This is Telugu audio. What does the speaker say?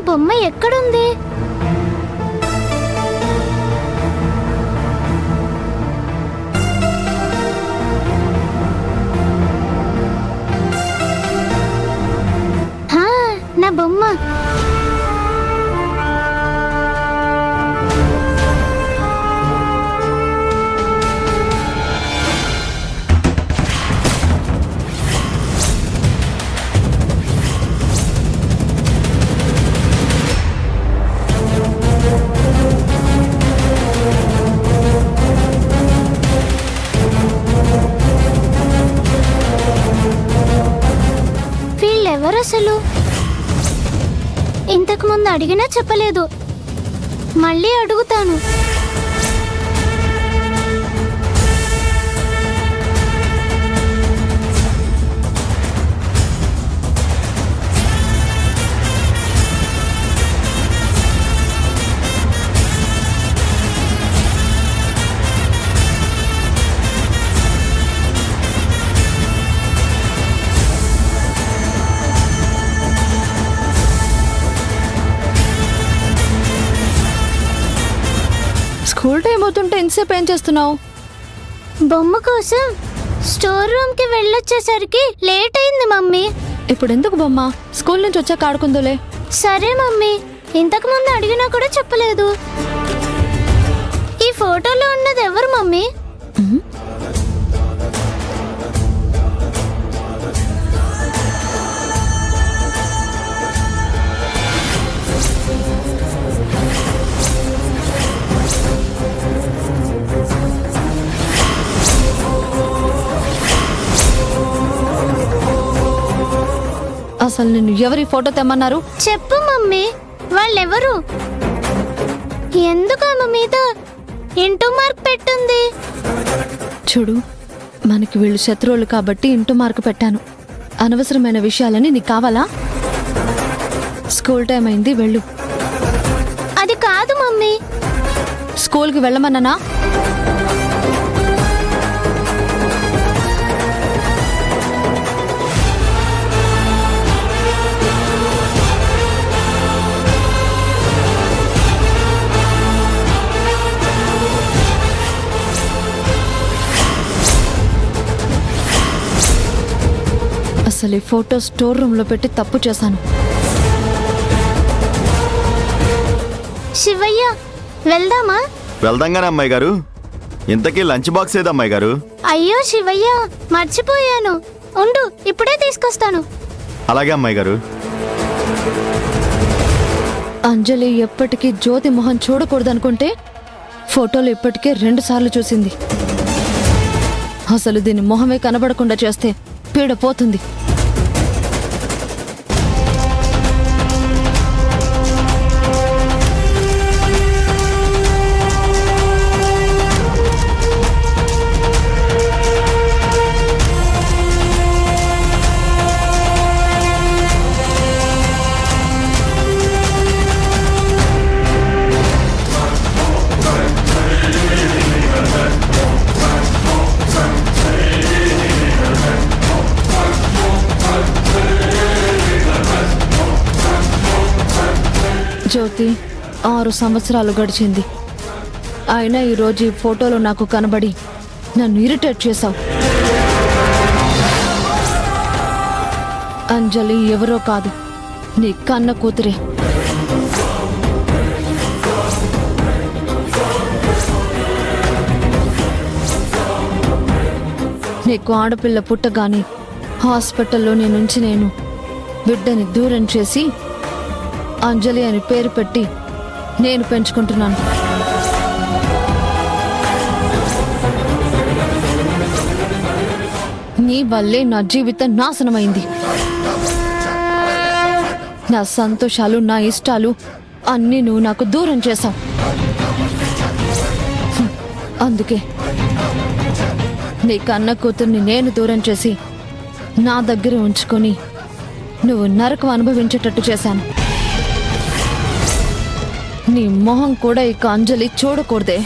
బొమ్మ ఎక్కడుంది? నా బొమ్మ. వీళ్ళెవరు అసలు? ఇంతకు ముందు అడిగినా చెప్పలేదు. మళ్ళీ అడుగుతాను. స్కూల్ టైం అవుతుంటే ఎంతసేపు ఏం చేస్తున్నావు? బొమ్మ కోసం స్టోర్ రూమ్ కి వెళ్ళొచ్చేసరికి లేట్ అయింది మమ్మీ. ఇప్పుడు ఎందుకు బొమ్మ? స్కూల్ నుంచి వచ్చాక ఆడుకుందులే. సరే మమ్మీ. ఇంతకు ముందు అడిగినా కూడా చెప్పలేదు. ఈ ఫోటోలో ఉన్నది ఎవరు మమ్మీ? అసలు నిన్ను ఎవరి ఫోటో తెమ్మన్నారు? చెప్పు మమ్మీ, వాళ్ళెవరు? ఎందుకు ఆమె మీద ఇంటూ మార్క్ పెట్టుంది? చూడు, మనకి వీళ్ళు శత్రువులు కాబట్టి ఇంటూ మార్కు పెట్టాను. అనవసరమైన విషయాలని నీకు కావాలా? స్కూల్ టైం అయింది, వెళ్ళు. అది కాదు మమ్మీ. స్కూల్కి వెళ్ళమన్నానా? అసలు ఈ ఫోటో స్టోర్ రూమ్ లో పెట్టి తప్పు చేశాను. శివయ్య, వెళ్దామా? వెళ్దాంగానే అమ్మాయి గారు. ఇంతకీ లంచ్ బాక్స్ ఏది అమ్మాయి గారు? అయ్యో శివయ్య, మర్చిపోయాను. ఉండు, ఇప్పుడే తీసుకొస్తాను. అలాగే అమ్మాయి గారు. అంజలి ఎప్పటికీ జ్యోతి మొహం చూడకూడదనుకుంటే ఫోటోలు ఇప్పటికే 2 సార్లు చూసింది. అసలు దీని మొహమే కనబడకుండా చేస్తే పీడ పోతుంది. జ్యోతి, 6 సంవత్సరాలు గడిచింది. అయినా ఈరోజు ఈ ఫోటోలో నాకు కనబడి నన్ను ఇరిటేట్ చేశావు. అంజలి ఎవరో కాదు, నీ కన్న కూతురే. నీకు ఆడపిల్ల పుట్టగాని హాస్పిటల్లో నేను బిడ్డని దూరం చేసి అంజలి అని పేరు పెట్టి నేను పెంచుకుంటున్నాను. నీ వల్లే నా జీవితం నాశనమైంది. నా సంతోషాలు, నా ఇష్టాలు అన్నీ నువ్వు నాకు దూరం చేశావు. అందుకే నీ కన్న కూతుర్ని నేను దూరం చేసి నా దగ్గర ఉంచుకొని నువ్వు నరకం అనుభవించేటట్టు చేశాను. నీ మొహం కూడా ఇక అంజలి చూడకూడదే.